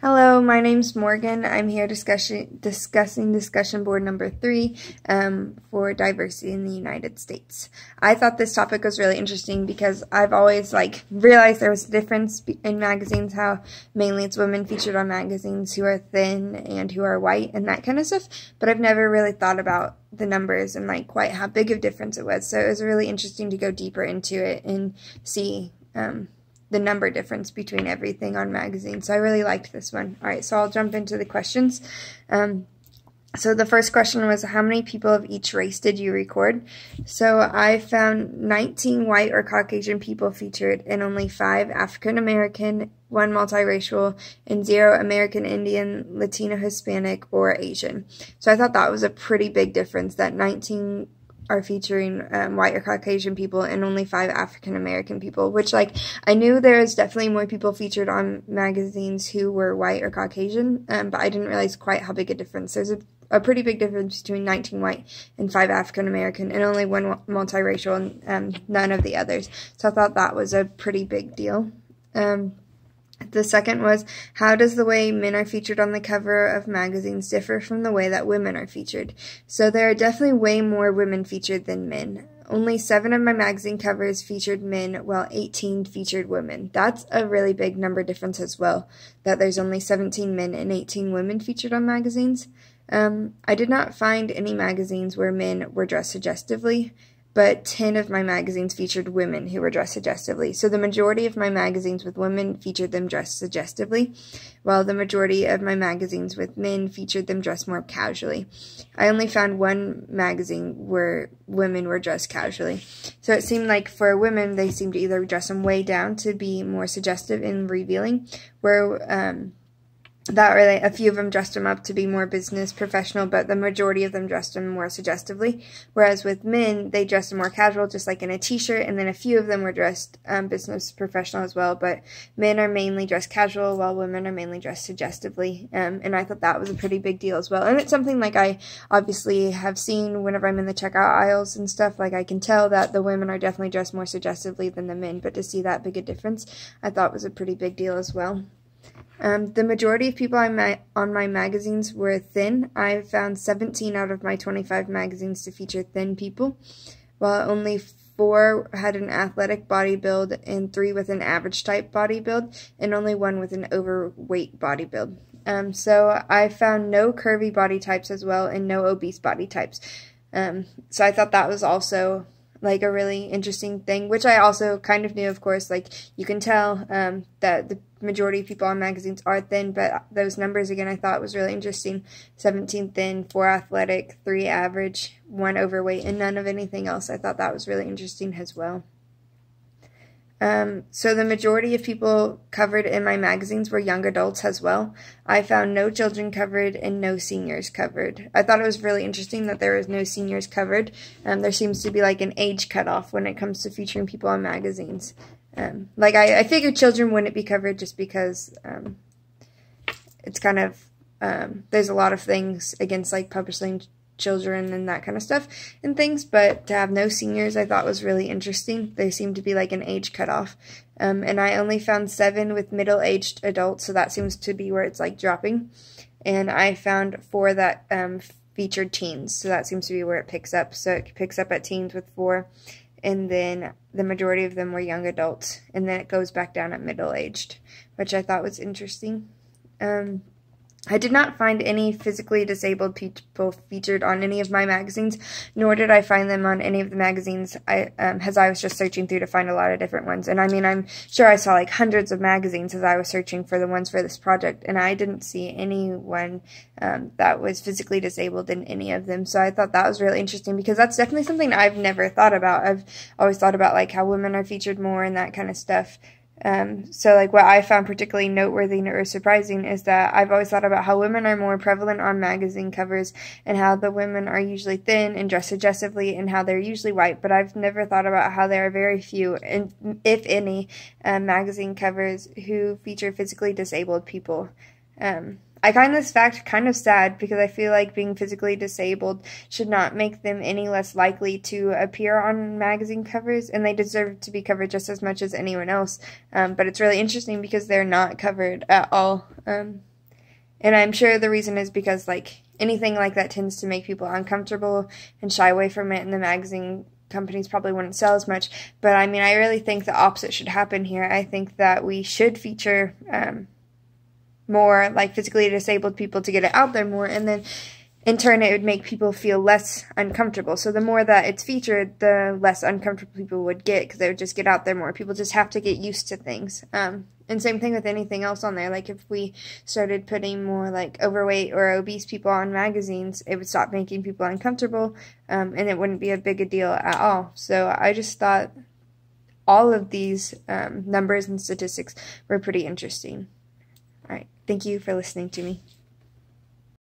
Hello, my name's Morgan. I'm here discussing discussion board number 3 for diversity in the United States. I thought this topic was really interesting because I've always realized there was a difference in magazines, how mainly it's women featured on magazines who are thin and who are white and that kind of stuff, but I've never really thought about the numbers and quite how big of a difference it was. So it was really interesting to go deeper into it and see the number difference between everything on magazines. So I really liked this one. Alright, so I'll jump into the questions. So the first question was, how many people of each race did you record? So I found 19 white or Caucasian people featured and only 5 African American, 1 multiracial, and 0 American Indian, Latino, Hispanic, or Asian. So I thought that was a pretty big difference, that 19 are featuring white or Caucasian people and only 5 African American people, which I knew there was definitely more people featured on magazines who were white or Caucasian, but I didn't realize quite how big a difference. There's a pretty big difference between 19 white and 5 African American and only 1 multiracial and none of the others. So I thought that was a pretty big deal. The second was, how does the way men are featured on the cover of magazines differ from the way that women are featured? So there are definitely way more women featured than men. Only 7 of my magazine covers featured men, while 18 featured women. That's a really big number difference as well, that there's only 17 men and 18 women featured on magazines. I did not find any magazines where men were dressed suggestively, but 10 of my magazines featured women who were dressed suggestively. So the majority of my magazines with women featured them dressed suggestively, while the majority of my magazines with men featured them dressed more casually. I only found 1 magazine where women were dressed casually. So it seemed like for women, they seemed to either dress them way down to be more suggestive and revealing, where a few of them dressed them up to be more business professional, but the majority of them dressed them more suggestively. Whereas with men, they dressed them more casual, just like in a t-shirt, and then a few of them were dressed business professional as well. But men are mainly dressed casual, while women are mainly dressed suggestively. And I thought that was a pretty big deal as well. And it's something I obviously have seen whenever I'm in the checkout aisles and stuff. I can tell that the women are definitely dressed more suggestively than the men, but to see that big a difference, I thought was a pretty big deal as well. The majority of people on my magazines were thin. I found 17 out of my 25 magazines to feature thin people, while only 4 had an athletic body build and 3 with an average type body build, and only 1 with an overweight body build. So I found no curvy body types as well, and no obese body types. So I thought that was also a really interesting thing, which I also kind of knew, of course. You can tell that the majority of people on magazines are thin, but those numbers, again, I thought was really interesting. 17 thin, 4 athletic, 3 average, 1 overweight, and none of anything else. I thought that was really interesting as well. So the majority of people covered in my magazines were young adults as well. I found no children covered and no seniors covered. I thought it was really interesting that there was no seniors covered. There seems to be an age cutoff when it comes to featuring people on magazines. I figured children wouldn't be covered just because it's kind of, there's a lot of things against publishing children and that kind of stuff and things, but to have no seniors I thought was really interesting. There seemed to be an age cutoff, and I only found 7 with middle-aged adults, so that seems to be where it's dropping, and I found 4 that featured teens, so that seems to be where it picks up. So it picks up at teens with 4, and then the majority of them were young adults, and then it goes back down at middle-aged, which I thought was interesting. I did not find any physically disabled people featured on any of my magazines, nor did I find them on any of the magazines as I was just searching through to find a lot of different ones. And I mean, I'm sure I saw hundreds of magazines as I was searching for the ones for this project, and I didn't see anyone that was physically disabled in any of them. So I thought that was really interesting because that's definitely something I've never thought about. I've always thought about how women are featured more and that kind of stuff. So what I found particularly noteworthy or surprising is that I've always thought about how women are more prevalent on magazine covers and how the women are usually thin and dressed suggestively and how they're usually white, but I've never thought about how there are very few, and if any, magazine covers who feature physically disabled people. I find this fact kind of sad because I feel like being physically disabled should not make them any less likely to appear on magazine covers, and they deserve to be covered just as much as anyone else. But it's really interesting because they're not covered at all. And I'm sure the reason is because, like, anything like that tends to make people uncomfortable and shy away from it, and the magazine companies probably wouldn't sell as much. But, I mean, I really think the opposite should happen here. I think that we should feature more, like, physically disabled people to get it out there more, and then in turn it would make people feel less uncomfortable. So the more that it's featured, the less uncomfortable people would get, because they would just get out there more. People just have to get used to things. And same thing with anything else on there. Like, if we started putting more, like, overweight or obese people on magazines, it would stop making people uncomfortable, and it wouldn't be a big a deal at all. So I just thought all of these numbers and statistics were pretty interesting. All right. Thank you for listening to me.